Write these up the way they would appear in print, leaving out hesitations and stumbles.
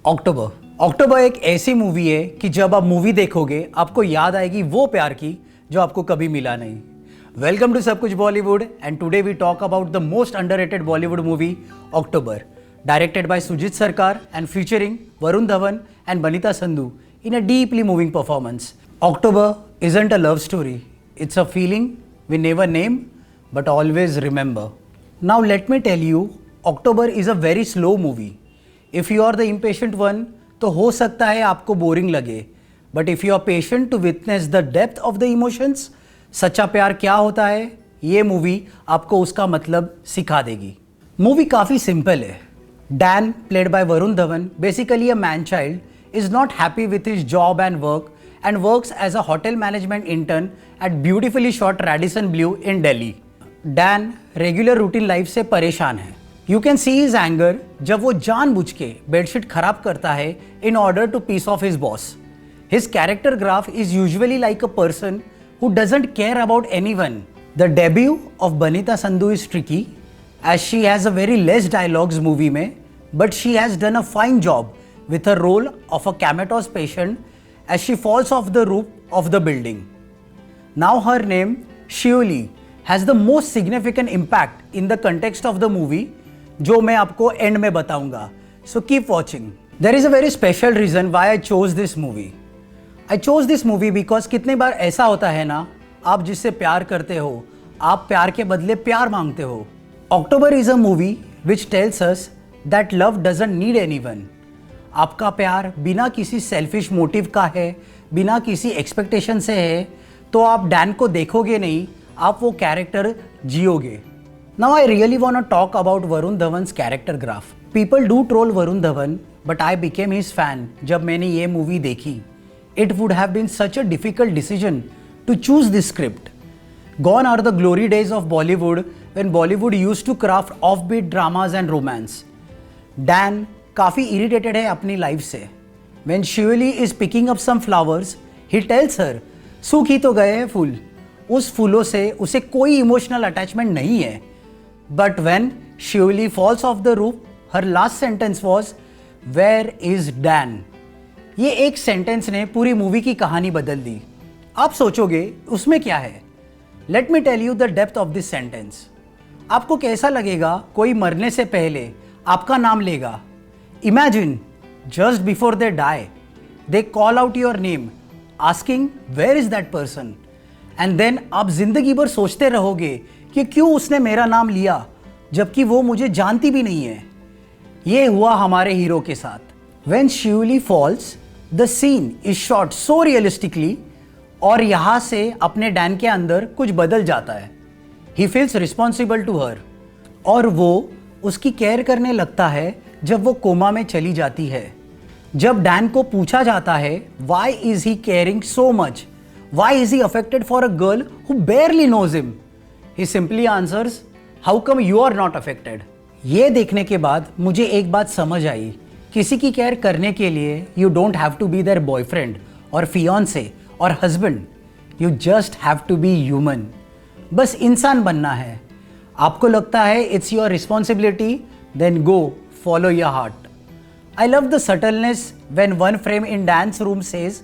अक्टूबर अक्टूबर एक ऐसी मूवी है कि जब आप मूवी देखोगे आपको याद आएगी वो प्यार की जो आपको कभी मिला नहीं। वेलकम टू सब कुछ Bollywood and today we talk about the most underrated Bollywood movie October, directed by Shoojit Sircar and featuring Varun Dhawan and Banita Sandhu in a deeply moving performance. October isn't a love story, it's a feeling we never name but always remember. Now let me tell you, October is a very slow movie. If you are the impatient one, तो हो सकता है आपको boring लगे, but if you are patient to witness the depth of the emotions, सच्चा प्यार क्या होता है, ये मूवी आपको उसका मतलब सिखा देगी। मूवी काफ़ी सिंपल है। Dan, played by Varun Dhawan, basically a man child, is not happy with his job and works as a hotel management intern at beautifully shot Radisson Blu in Delhi. Dan regular routine life से परेशान है. You can see his anger जब वो जानबूझ के bedsheet खराब करता है in order to piss off his boss. His character graph is usually like a person who doesn't care about anyone. The debut of Banita Sandhu is tricky as she has a very less dialogues movie में, but she has done a fine job with her role of a comatose patient as she falls off the roof of the building. Now her name, Shioli, has the most significant impact in the context of the movie, जो मैं आपको end में बताऊंगा. So keep watching. There is a very special reason why I chose this movie. I chose this movie because कितनी बार ऐसा होता है ना, आप जिससे प्यार करते हो, आप प्यार के बदले प्यार मांगते हो. October is a movie which tells us that love doesn't need anyone. आपका प्यार बिना किसी सेल्फिश मोटिव का है, बिना किसी एक्सपेक्टेशन से है, तो आप डैन को देखोगे नहीं, आप वो कैरेक्टर जियोगे. Now I really want to talk about Varun Dhawan's character graph. People do troll Varun Dhawan, but I became his fan जब मैंने ये मूवी देखी. It would have been such a difficult decision to choose this script. Gone are the glory days of Bollywood when Bollywood used to craft offbeat dramas and romance. Dan काफ़ी irritated है अपनी life से. When Shioli is picking up some flowers, he tells her, सूख ही तो गए हैं फूल. उस फूलों से उसे कोई इमोशनल अटैचमेंट नहीं है. But when Shioli falls off the roof, her last sentence was, Where is Dan? ये एक सेंटेंस ने पूरी मूवी की कहानी बदल दी. आप सोचोगे उसमें क्या है? Let me tell you the depth of this sentence. आपको कैसा लगेगा कोई मरने से पहले आपका नाम लेगा. Imagine, just before they die, they call out your name, asking where is that person? And then आप जिंदगी भर सोचते रहोगे कि क्यों उसने मेरा नाम लिया जबकि वो मुझे जानती भी नहीं है. ये हुआ हमारे हीरो के साथ. When Shioli falls, the scene is shot so realistically, और यहाँ से अपने डैन के अंदर कुछ बदल जाता है. He feels responsible to her, और वो उसकी केयर करने लगता है जब वो कोमा में चली जाती है. जब डैन को पूछा जाता है why is he caring so much, why is he affected for a girl who barely knows him, he simply answers how come you are not affected. ये देखने के बाद मुझे एक बात समझ आई, किसी की केयर करने के लिए you don't have to be their boyfriend और fiancé और husband. You just have to be human. बस इंसान बनना है. आपको लगता है it's your responsibility, then go follow your heart. I love the subtleness when one frame in dance room says,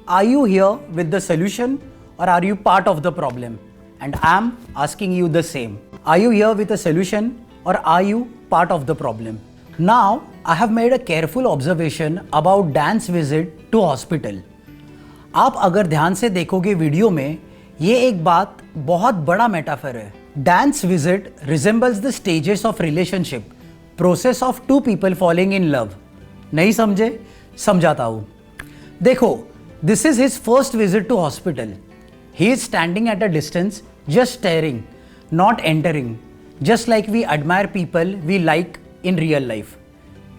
are you here with the solution or are you part of the problem? And I am asking you the same. Are you here with the solution or are you part of the problem? Now I have made a careful observation about Dan's visit to hospital. आप अगर ध्यान से देखोगे video में, ये एक बात बहुत बड़ा मेटाफर है. Dan's visit resembles the stages of relationship, process of two people falling in love. नहीं समझे? समझाता हूँ. देखो, this is his first visit to hospital. He is standing at a distance, just staring, not entering, just like we admire people we like in real life.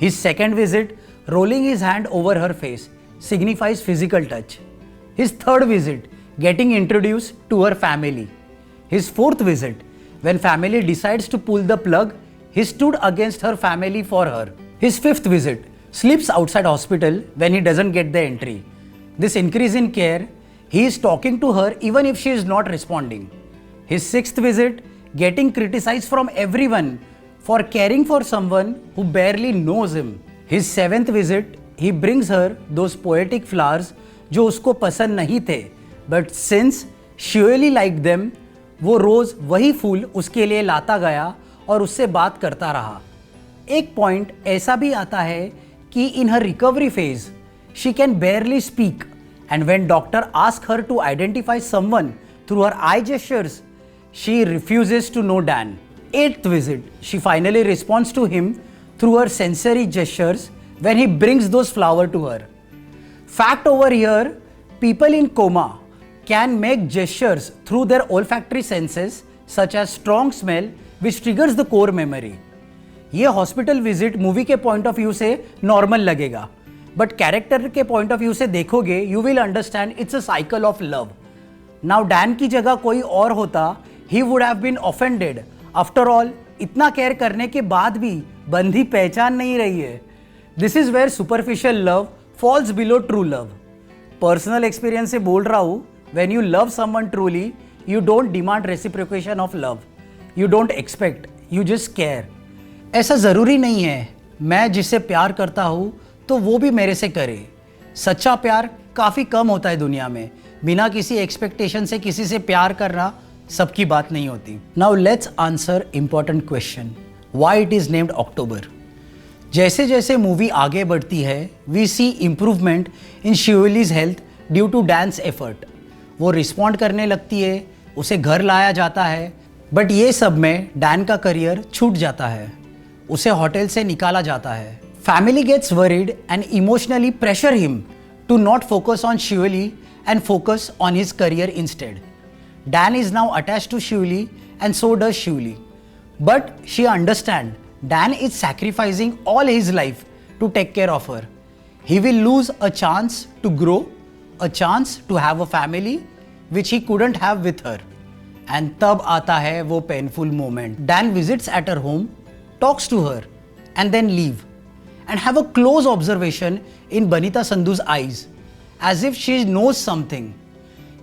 His second visit, rolling his hand over her face, signifies physical touch. His third visit, getting introduced to her family. His fourth visit, when family decides to pull the plug, he stood against her family for her. His fifth visit, sleeps outside hospital when he doesn't get the entry. This increase in care, he is talking to her even if she is not responding. His sixth visit, getting criticized from everyone for caring for someone who barely knows him. His seventh visit, he brings her those poetic flowers जो उसको पसंद नहीं थे, but since she really liked them, वो रोज़ वही फूल उसके लिए लाता गया और उससे बात करता रहा। एक पॉइंट ऐसा भी आता है कि in her recovery phase she can barely speak, and when doctor ask her to identify someone through her eye gestures, she refuses to know Dan. Eighth visit, she finally responds to him through her sensory gestures when he brings those flowers to her. Fact over here, people in coma can make gestures through their olfactory senses such as strong smell which triggers the core memory. ये hospital visit movie के point of view से normal लगेगा, but character के point of view से देखोगे you will understand it's a cycle of love. Now Dan की जगह कोई और होता, he would have been offended. After all इतना केयर करने के बाद भी बंदी पहचान नहीं रही है। This is where superficial love falls below true love. Personal experience से बोल रहा हूँ, when you love someone truly you don't demand reciprocation of love, you don't expect, you just care. ऐसा ज़रूरी नहीं है मैं जिससे प्यार करता हूँ तो वो भी मेरे से करे। सच्चा प्यार काफ़ी कम होता है दुनिया में। बिना किसी एक्सपेक्टेशन से किसी से प्यार करना सबकी बात नहीं होती। Now let's answer important question, why it is named October. जैसे जैसे मूवी आगे बढ़ती है we see improvement in Shiuli's health due to Dan's effort. वो रिस्पॉन्ड करने लगती है, उसे घर लाया जाता है, बट ये सब में डैन का करियर छूट जाता है, उसे होटल से निकाला जाता है। Family gets worried and emotionally pressure him to not focus on Shiuli and focus on his career instead. Dan is now attached to Shivli and so does Shivli. But she understands Dan is sacrificing all his life to take care of her. He will lose a chance to grow, a chance to have a family which he couldn't have with her. And तब आता है वो painful moment. Dan visits at her home, talks to her and then leave and have a close observation in Banita Sandhu's eyes as if she knows something.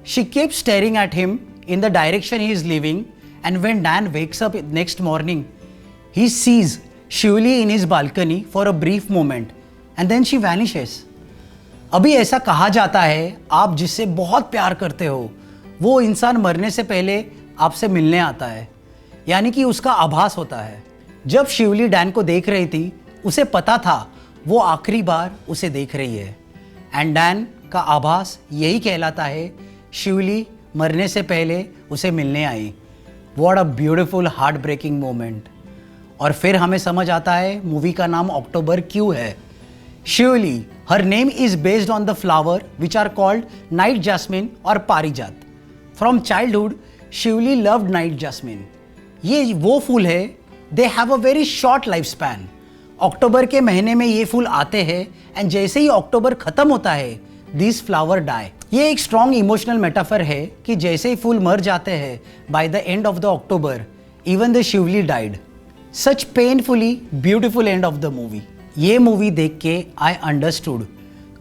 She keeps staring at him in the direction he is leaving, and when Dan wakes up next morning, he sees Shivli in his balcony for a brief moment and then she vanishes. अभी ऐसा कहा जाता है आप जिससे बहुत प्यार करते हो वो इंसान मरने से पहले आपसे मिलने आता है, यानी कि उसका आभास होता है। जब शिवली डैन को देख रही थी उसे पता था वो आखिरी बार उसे देख रही है, एंड डैन का आभास यही कहलाता है शिवली मरने से पहले उसे मिलने आई। What a beautiful heartbreaking moment. और फिर हमें समझ आता है मूवी का नाम अक्टूबर क्यों है। Shiuli, her name is based on the flower which are called night jasmine और parijat. From childhood Shiuli loved night jasmine. ये वो फूल है, they have a very short life span. October के महीने में ये फूल आते हैं एंड जैसे ही अक्टूबर खत्म होता है दिस फ्लावर डाई। ये एक स्ट्रॉन्ग इमोशनल मेटाफर है कि जैसे ही फूल मर जाते हैं by the end of the October even the Shivli died. Such painfully beautiful end of the movie. ये मूवी देख के आई अंडरस्टूड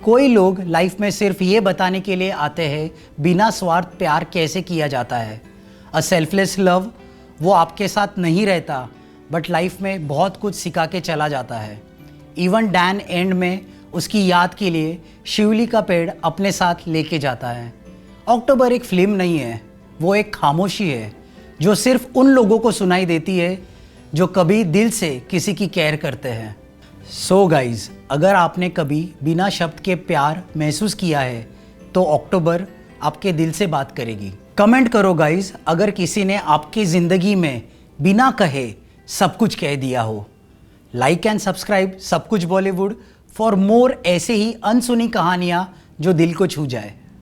कोई लोग लाइफ में सिर्फ ये बताने के लिए आते हैं बिना स्वार्थ प्यार कैसे किया जाता है। अ सेल्फलेस लव वो आपके साथ नहीं रहता बट लाइफ में बहुत कुछ सिखा के चला जाता है। इवन डैन एंड में उसकी याद के लिए शिवली का पेड़ अपने साथ लेके जाता है। अक्टूबर एक फिल्म नहीं है, वो एक खामोशी है जो सिर्फ उन लोगों को सुनाई देती है जो कभी दिल से किसी की केयर करते हैं। सो गाइज, अगर आपने कभी बिना शब्द के प्यार महसूस किया है तो अक्टूबर आपके दिल से बात करेगी। कमेंट करो गाइज अगर किसी ने आपकी ज़िंदगी में बिना कहे सब कुछ कह दिया हो। लाइक एंड सब्सक्राइब सब कुछ बॉलीवुड फॉर मोर ऐसे ही अनसुनी कहानियाँ जो दिल को छू जाए।